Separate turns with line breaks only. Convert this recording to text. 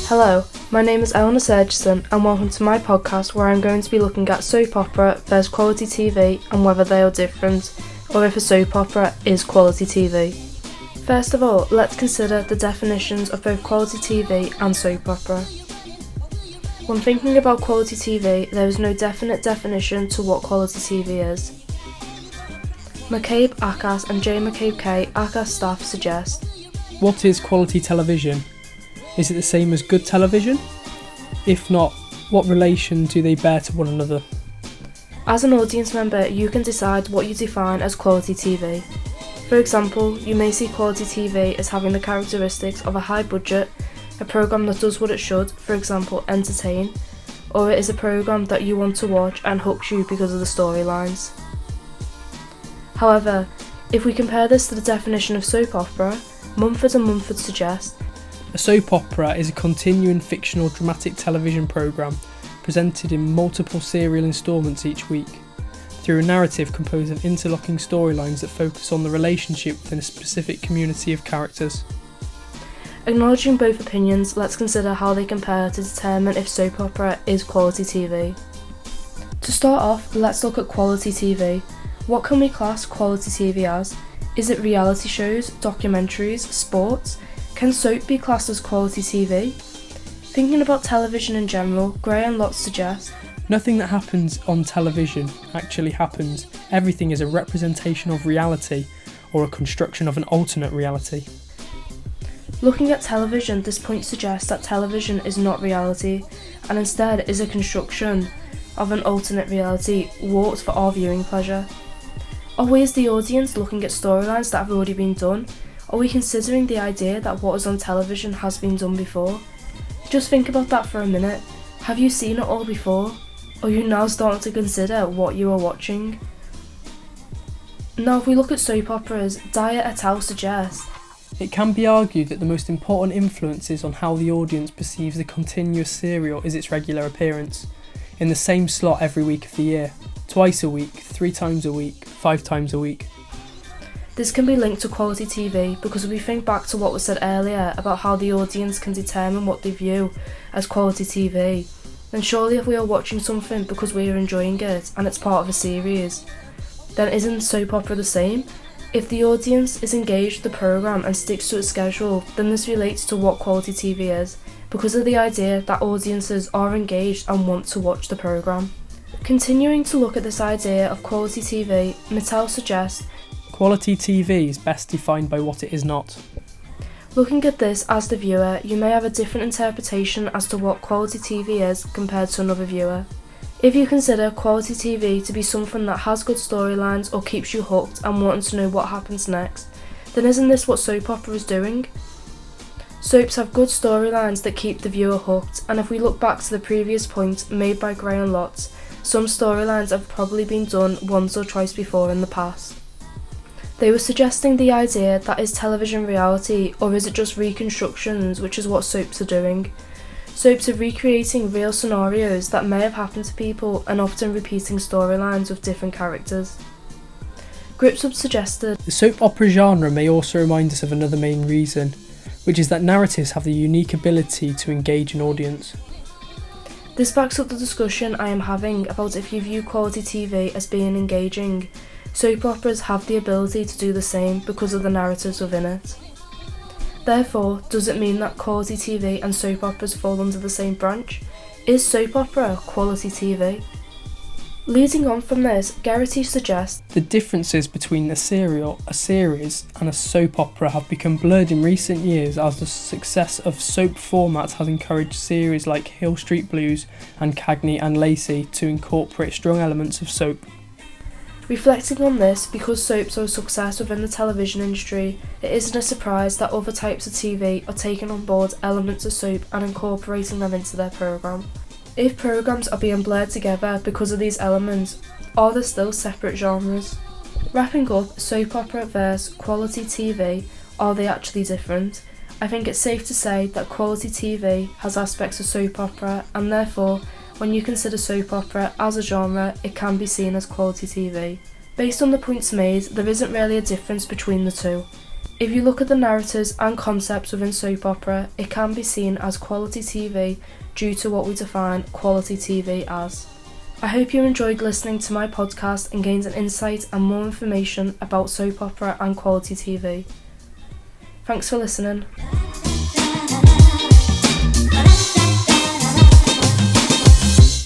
Hello, my name is Eleanor Sergeson and welcome to my podcast where I'm going to be looking at soap opera versus quality TV and whether they are different, or if a soap opera is quality TV. First of all, let's consider the definitions of both quality TV and soap opera. When thinking about quality TV, there is no definite definition to what quality TV is. McCabe Akas and J. McCabe K. Akas staff suggest:
what is quality television? Is it the same as good television? If not, what relation do they bear to one another?
As an audience member, you can decide what you define as quality TV. For example, you may see quality TV as having the characteristics of a high budget, a programme that does what it should, for example entertain, or it is a programme that you want to watch and hooks you because of the storylines. However, if we compare this to the definition of soap opera, Mumford and Mumford suggest:
a soap opera is a continuing fictional dramatic television programme presented in multiple serial instalments each week, through a narrative composed of interlocking storylines that focus on the relationship within a specific community of characters.
Acknowledging both opinions, let's consider how they compare to determine if soap opera is quality TV. To start off, let's look at quality TV. What can we class quality TV as? Is it reality shows, documentaries, sports? Can soap be classed as quality TV? Thinking about television in general, Gray and Lott suggest:
nothing that happens on television actually happens. Everything is a representation of reality, or a construction of an alternate reality.
Looking at television, this point suggests that television is not reality, and instead is a construction of an alternate reality warped for our viewing pleasure. Are we as the audience looking at storylines that have already been done? Are we considering the idea that what is on television has been done before? Just think about that for a minute. Have you seen it all before? Or are you now starting to consider what you are watching? Now if we look at soap operas, Dyer et al. Suggests:
it can be argued that the most important influences on how the audience perceives a continuous serial is its regular appearance, in the same slot every week of the year, twice a week, 3 times a week, 5 times a week.
This can be linked to quality TV because if we think back to what was said earlier about how the audience can determine what they view as quality TV, then surely if we are watching something because we are enjoying it and it's part of a series, then isn't soap opera the same? If the audience is engaged with the programme and sticks to its schedule, then this relates to what quality TV is, because of the idea that audiences are engaged and want to watch the programme. Continuing to look at this idea of quality TV, Mattel suggests:
quality TV is best defined by what it is not.
Looking at this as the viewer, you may have a different interpretation as to what quality TV is compared to another viewer. If you consider quality TV to be something that has good storylines or keeps you hooked and wanting to know what happens next, then isn't this what soap opera is doing? Soaps have good storylines that keep the viewer hooked, and if we look back to the previous point made by Gray and Lott, some storylines have probably been done once or twice before in the past. They were suggesting the idea that is television reality, or is it just reconstructions, which is what soaps are doing. Soaps are recreating real scenarios that may have happened to people and often repeating storylines with different characters. Gripsub suggested:
the soap opera genre may also remind us of another main reason, which is that narratives have the unique ability to engage an audience.
This backs up the discussion I am having about if you view quality TV as being engaging. Soap operas have the ability to do the same because of the narratives within it. Therefore, does it mean that quality TV and soap operas fall under the same branch? Is soap opera quality TV? Leading on from this, Garrity suggests
the differences between a serial, a series, and a soap opera have become blurred in recent years as the success of soap formats has encouraged series like Hill Street Blues and Cagney and Lacey to incorporate strong elements of soap.
Reflecting on this, because soaps are a success within the television industry, it isn't a surprise that other types of TV are taking on board elements of soap and incorporating them into their programme. If programmes are being blurred together because of these elements, are there still separate genres? Wrapping up, soap opera versus quality TV, are they actually different? I think it's safe to say that quality TV has aspects of soap opera, and therefore, when you consider soap opera as a genre, it can be seen as quality TV. Based on the points made, there isn't really a difference between the two. If you look at the narratives and concepts within soap opera, it can be seen as quality TV due to what we define quality TV as. I hope you enjoyed listening to my podcast and gained an insight and more information about soap opera and quality TV. Thanks for listening.